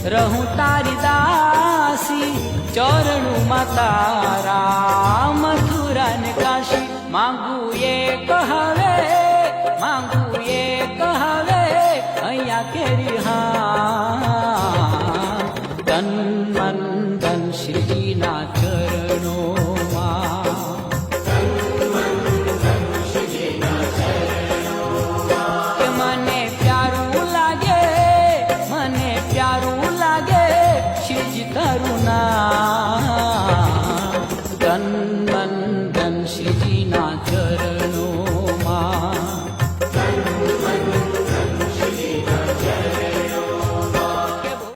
રહું તારી દાસી ચરણું માં તારા મથુરા ને કાશી માંગુ એ કહવે અહીંયા કેરી હા તન મન ધન શ્રીજીના ચરણોમાં મને પ્યારું લાગે શ્રીજી તારું